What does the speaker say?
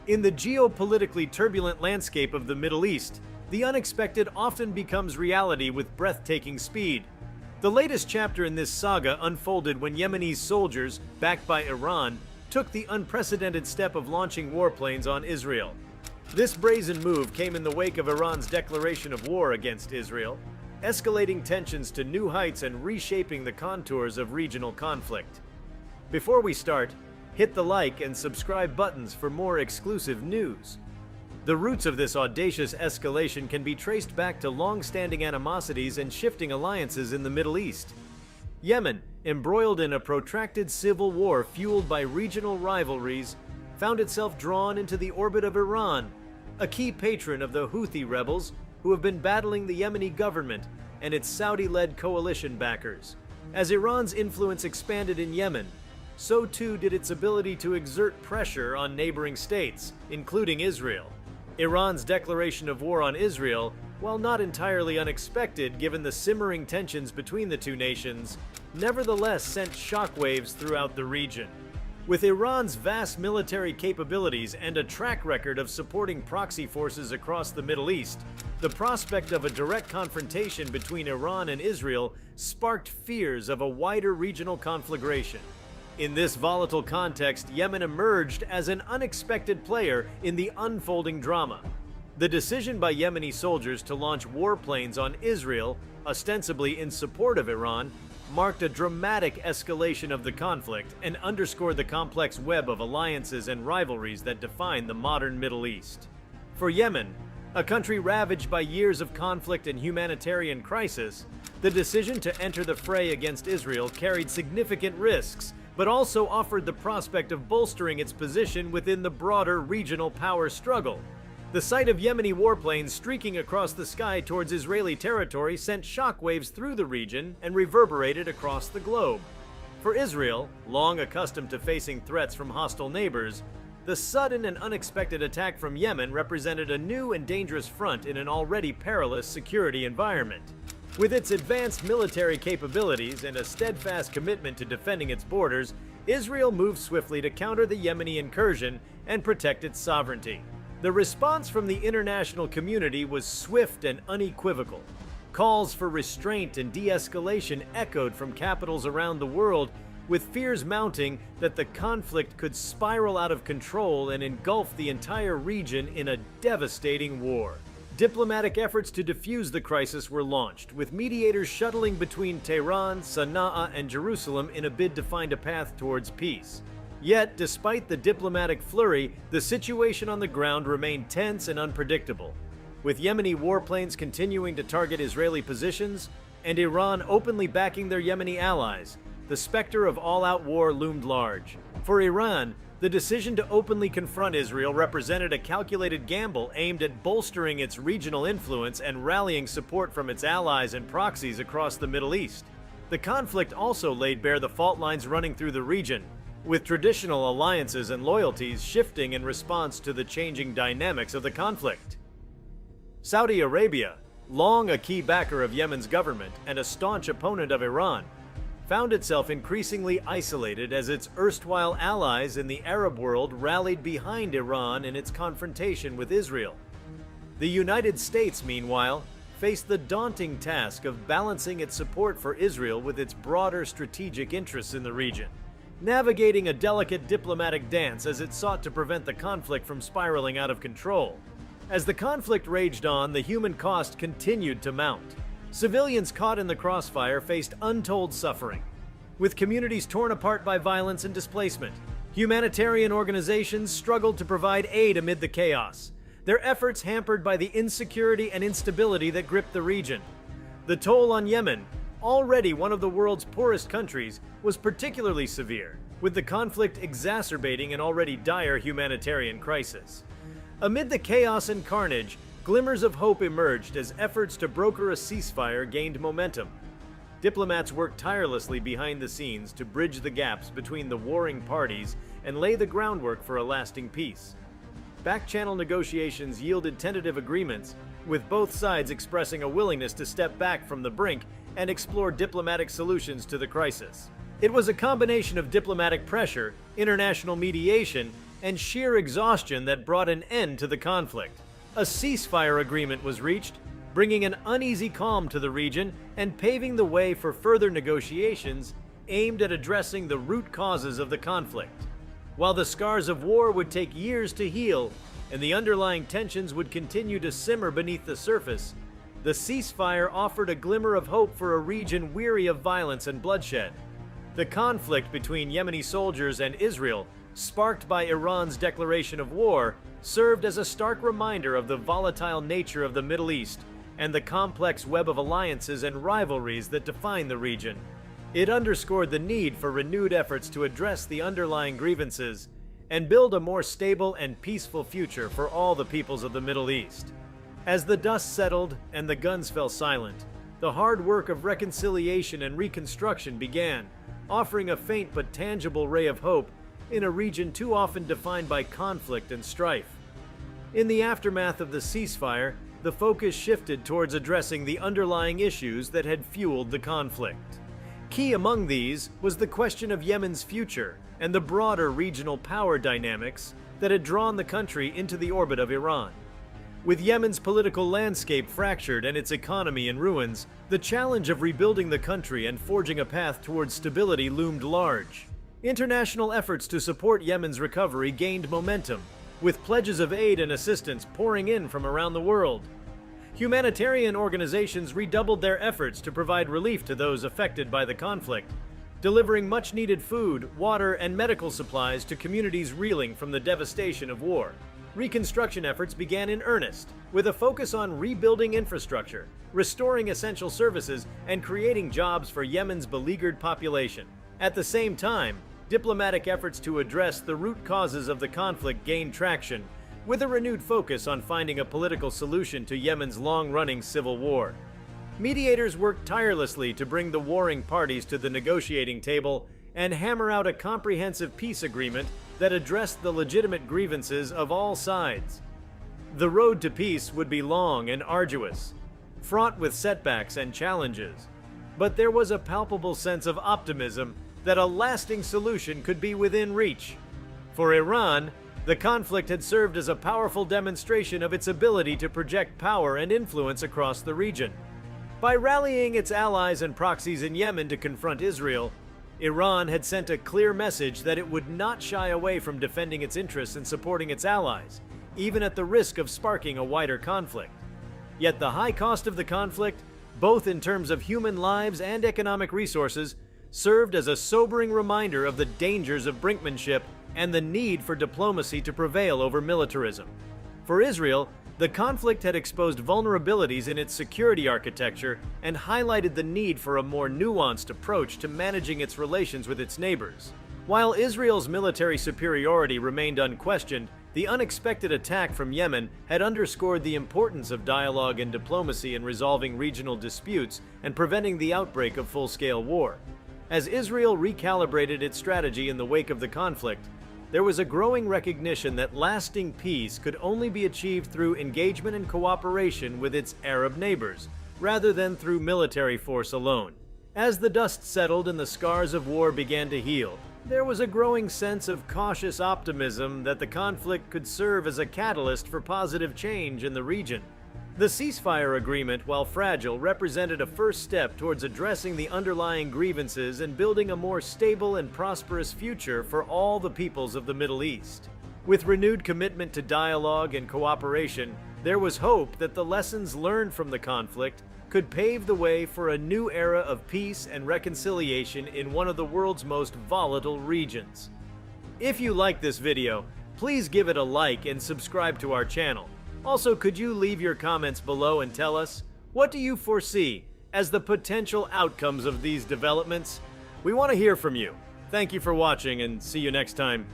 In the geopolitically turbulent landscape of the Middle East, the unexpected often becomes reality with breathtaking speed. The latest chapter in this saga unfolded when Yemeni soldiers, backed by Iran, took the unprecedented step of launching warplanes on Israel. This brazen move came in the wake of Iran's declaration of war against Israel, escalating tensions to new heights and reshaping the contours of regional conflict. Before we start, hit the like and subscribe buttons for more exclusive news. The roots of this audacious escalation can be traced back to long-standing animosities and shifting alliances in the Middle East. Yemen, embroiled in a protracted civil war fueled by regional rivalries, found itself drawn into the orbit of Iran, a key patron of the Houthi rebels who have been battling the Yemeni government and its Saudi-led coalition backers. As Iran's influence expanded in Yemen, so too did its ability to exert pressure on neighboring states, including Israel. Iran's declaration of war on Israel, while not entirely unexpected given the simmering tensions between the two nations, nevertheless sent shockwaves throughout the region. With Iran's vast military capabilities and a track record of supporting proxy forces across the Middle East, the prospect of a direct confrontation between Iran and Israel sparked fears of a wider regional conflagration. In this volatile context, Yemen emerged as an unexpected player in the unfolding drama. The decision by Yemeni soldiers to launch warplanes on Israel, ostensibly in support of Iran, marked a dramatic escalation of the conflict and underscored the complex web of alliances and rivalries that define the modern Middle East. For Yemen, a country ravaged by years of conflict and humanitarian crisis, the decision to enter the fray against Israel carried significant risks, but also offered the prospect of bolstering its position within the broader regional power struggle. The sight of Yemeni warplanes streaking across the sky towards Israeli territory sent shockwaves through the region and reverberated across the globe. For Israel, long accustomed to facing threats from hostile neighbors, the sudden and unexpected attack from Yemen represented a new and dangerous front in an already perilous security environment. With its advanced military capabilities and a steadfast commitment to defending its borders, Israel moved swiftly to counter the Yemeni incursion and protect its sovereignty. The response from the international community was swift and unequivocal. Calls for restraint and de-escalation echoed from capitals around the world, with fears mounting that the conflict could spiral out of control and engulf the entire region in a devastating war. Diplomatic efforts to defuse the crisis were launched, with mediators shuttling between Tehran, Sana'a, and Jerusalem in a bid to find a path towards peace. Yet, despite the diplomatic flurry, the situation on the ground remained tense and unpredictable. With Yemeni warplanes continuing to target Israeli positions, and Iran openly backing their Yemeni allies, the specter of all-out war loomed large. For Iran, the decision to openly confront Israel represented a calculated gamble aimed at bolstering its regional influence and rallying support from its allies and proxies across the Middle East. The conflict also laid bare the fault lines running through the region, with traditional alliances and loyalties shifting in response to the changing dynamics of the conflict. Saudi Arabia, long a key backer of Yemen's government and a staunch opponent of Iran, found itself increasingly isolated as its erstwhile allies in the Arab world rallied behind Iran in its confrontation with Israel. The United States, meanwhile, faced the daunting task of balancing its support for Israel with its broader strategic interests in the region, navigating a delicate diplomatic dance as it sought to prevent the conflict from spiraling out of control. As the conflict raged on, the human cost continued to mount. Civilians caught in the crossfire faced untold suffering. With communities torn apart by violence and displacement, humanitarian organizations struggled to provide aid amid the chaos, their efforts hampered by the insecurity and instability that gripped the region. The toll on Yemen, already one of the world's poorest countries, was particularly severe, with the conflict exacerbating an already dire humanitarian crisis. Amid the chaos and carnage, glimmers of hope emerged as efforts to broker a ceasefire gained momentum. Diplomats worked tirelessly behind the scenes to bridge the gaps between the warring parties and lay the groundwork for a lasting peace. Back-channel negotiations yielded tentative agreements, with both sides expressing a willingness to step back from the brink and explore diplomatic solutions to the crisis. It was a combination of diplomatic pressure, international mediation, and sheer exhaustion that brought an end to the conflict. A ceasefire agreement was reached, bringing an uneasy calm to the region and paving the way for further negotiations aimed at addressing the root causes of the conflict. While the scars of war would take years to heal and the underlying tensions would continue to simmer beneath the surface, the ceasefire offered a glimmer of hope for a region weary of violence and bloodshed. The conflict between Yemeni soldiers and Israel, sparked by Iran's declaration of war, served as a stark reminder of the volatile nature of the Middle East and the complex web of alliances and rivalries that define the region. It underscored the need for renewed efforts to address the underlying grievances and build a more stable and peaceful future for all the peoples of the Middle East. As the dust settled and the guns fell silent, the hard work of reconciliation and reconstruction began, offering a faint but tangible ray of hope in a region too often defined by conflict and strife. In the aftermath of the ceasefire, the focus shifted towards addressing the underlying issues that had fueled the conflict. Key among these was the question of Yemen's future and the broader regional power dynamics that had drawn the country into the orbit of Iran. With Yemen's political landscape fractured and its economy in ruins, the challenge of rebuilding the country and forging a path towards stability loomed large. International efforts to support Yemen's recovery gained momentum, with pledges of aid and assistance pouring in from around the world. Humanitarian organizations redoubled their efforts to provide relief to those affected by the conflict, delivering much-needed food, water, and medical supplies to communities reeling from the devastation of war. Reconstruction efforts began in earnest, with a focus on rebuilding infrastructure, restoring essential services, and creating jobs for Yemen's beleaguered population. At the same time, diplomatic efforts to address the root causes of the conflict gained traction, with a renewed focus on finding a political solution to Yemen's long-running civil war. Mediators worked tirelessly to bring the warring parties to the negotiating table and hammer out a comprehensive peace agreement that addressed the legitimate grievances of all sides. The road to peace would be long and arduous, fraught with setbacks and challenges, but there was a palpable sense of optimism that a lasting solution could be within reach. For Iran, the conflict had served as a powerful demonstration of its ability to project power and influence across the region. By rallying its allies and proxies in Yemen to confront Israel, Iran had sent a clear message that it would not shy away from defending its interests and supporting its allies, even at the risk of sparking a wider conflict. Yet the high cost of the conflict, both in terms of human lives and economic resources, served as a sobering reminder of the dangers of brinkmanship and the need for diplomacy to prevail over militarism. For Israel, the conflict had exposed vulnerabilities in its security architecture and highlighted the need for a more nuanced approach to managing its relations with its neighbors. While Israel's military superiority remained unquestioned, the unexpected attack from Yemen had underscored the importance of dialogue and diplomacy in resolving regional disputes and preventing the outbreak of full-scale war. As Israel recalibrated its strategy in the wake of the conflict, there was a growing recognition that lasting peace could only be achieved through engagement and cooperation with its Arab neighbors, rather than through military force alone. As the dust settled and the scars of war began to heal, there was a growing sense of cautious optimism that the conflict could serve as a catalyst for positive change in the region. The ceasefire agreement, while fragile, represented a first step towards addressing the underlying grievances and building a more stable and prosperous future for all the peoples of the Middle East. With renewed commitment to dialogue and cooperation, there was hope that the lessons learned from the conflict could pave the way for a new era of peace and reconciliation in one of the world's most volatile regions. If you like this video, please give it a like and subscribe to our channel. Also, could you leave your comments below and tell us, what do you foresee as the potential outcomes of these developments? We want to hear from you. Thank you for watching and see you next time.